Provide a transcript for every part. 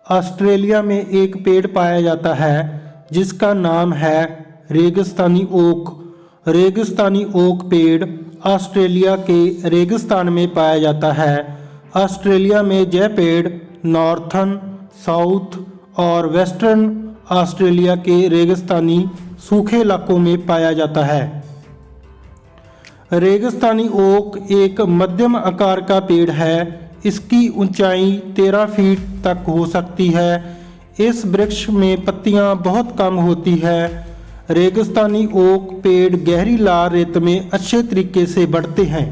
Australia में एक पेड़ पाया जाता है जिसका नाम है रेगिस्तानी ओक। रेगिस्तानी ओक पेड़ ऑस्ट्रेलिया के रेगिस्तान में पाया जाता है। ऑस्ट्रेलिया में यह पेड़ नॉर्थन, साउथ और वेस्टर्न ऑस्ट्रेलिया के रेगिस्तानी सूखे इलाकों में पाया जाता है। रेगिस्तानी ओक एक मध्यम आकार का पेड़ है। इसकी ऊंचाई 13 फीट तक हो सकती है। इस वृक्ष में पत्तियां बहुत कम होती है। रेगिस्तानी ओक पेड़ गहरी लाल रेत में अच्छे तरीके से बढ़ते हैं।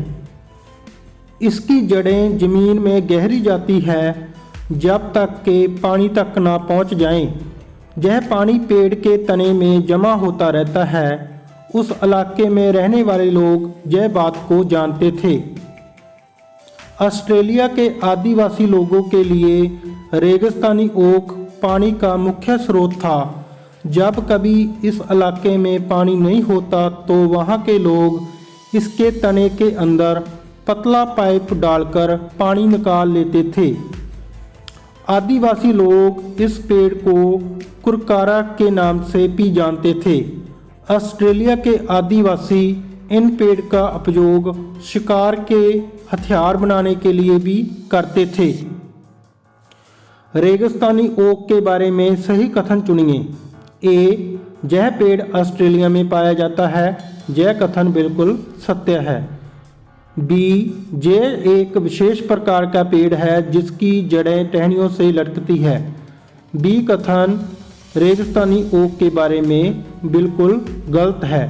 इसकी जड़ें जमीन में गहरी जाती है जब तक कि पानी तक ना पहुंच जाएं। यह पानी पेड़ के तने में जमा होता रहता है। उस इलाके में रहने वाले लोग यह बात को जानते थे। ऑस्ट्रेलिया के आदिवासी लोगों के लिए रेगिस्तानी ओक पानी का मुख्य स्रोत था। जब कभी इस इलाके में पानी नहीं होता तो वहाँ के लोग इसके तने के अंदर पतला पाइप डालकर पानी निकाल लेते थे। आदिवासी लोग इस पेड़ को कुरकारा के नाम से भी जानते थे। ऑस्ट्रेलिया के आदिवासी इन पेड़ का उपयोग शिकार के हथियार बनाने के लिए भी करते थे। रेगिस्तानी ओक के बारे में सही कथन चुनिए। ए, यह पेड़ ऑस्ट्रेलिया में पाया जाता है। यह कथन बिल्कुल सत्य है। बी, यह एक विशेष प्रकार का पेड़ है जिसकी जड़ें टहनियों से लटकती है। बी कथन रेगिस्तानी ओक के बारे में बिल्कुल गलत है।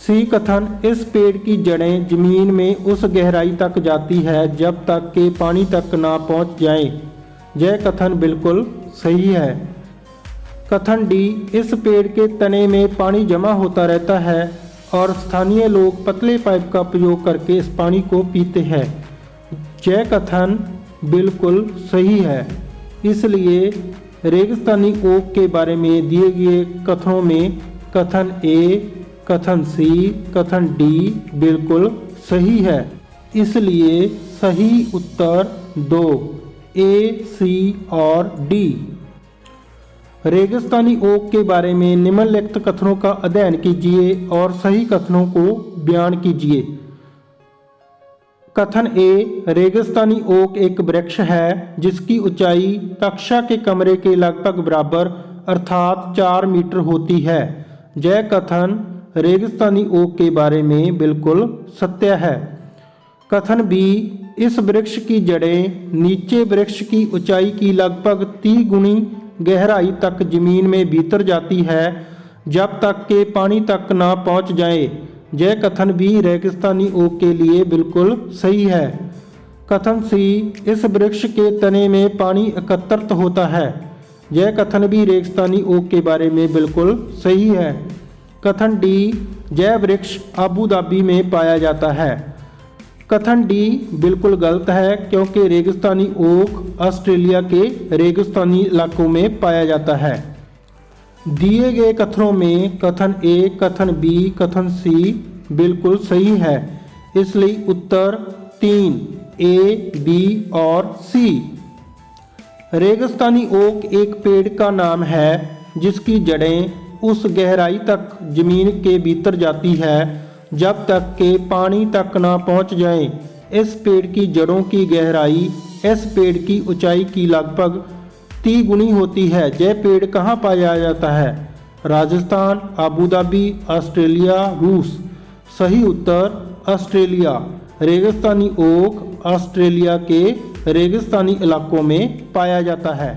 सी कथन इस पेड़ की जड़ें जमीन में उस गहराई तक जाती है जब तक कि पानी तक ना पहुंच जाए। यह कथन बिल्कुल सही है। कथन डी, इस पेड़ के तने में पानी जमा होता रहता है और स्थानीय लोग पतले पाइप का प्रयोग करके इस पानी को पीते हैं। यह कथन बिल्कुल सही है। इसलिए रेगिस्तानी ओक के बारे में दिए गए कथनों में कथन ए, कथन सी, कथन डी बिल्कुल सही है। इसलिए सही उत्तर 2 ए, सी और डी। रेगिस्तानी ओक के बारे में निम्नलिखित कथनों का अध्ययन कीजिए और सही कथनों को बयान कीजिए। कथन ए, रेगिस्तानी ओक एक वृक्ष है जिसकी ऊंचाई कक्षा के कमरे के लगभग बराबर अर्थात 4 मीटर होती है। यह कथन रेगिस्तानी ओक के बारे में बिल्कुल सत्य है। कथन बी, इस वृक्ष की जड़ें नीचे वृक्ष की ऊंचाई की लगभग 30 गुनी गहराई तक जमीन में भीतर जाती है जब तक कि पानी तक ना पहुंच जाए। यह कथन भी रेगिस्तानी ओक के लिए बिल्कुल सही है। कथन सी, इस वृक्ष के तने में पानी एकत्रित होता है। यह कथन भी रेगिस्तानी ओक के बारे में बिल्कुल सही है। कथन डी, यह वृक्ष अबू धाबी में पाया जाता है। कथन डी बिल्कुल गलत है क्योंकि रेगिस्तानी ओक ऑस्ट्रेलिया के रेगिस्तानी इलाकों में पाया जाता है। दिए गए कथनों में कथन ए, कथन बी, कथन सी बिल्कुल सही है। इसलिए उत्तर 3 ए, बी और सी। रेगिस्तानी ओक एक पेड़ का नाम है जिसकी जड़ें उस गहराई तक जमीन के भीतर जाती है जब तक कि पानी तक ना पहुंच जाए। इस पेड़ की जड़ों की गहराई इस पेड़ की ऊंचाई की लगभग 30 गुनी होती है। यह पेड़ कहाँ पाया जाता है? राजस्थान, अबू धाबी, ऑस्ट्रेलिया, रूस। सही उत्तर ऑस्ट्रेलिया। रेगिस्तानी ओक ऑस्ट्रेलिया के रेगिस्तानी इलाकों में पाया जाता है।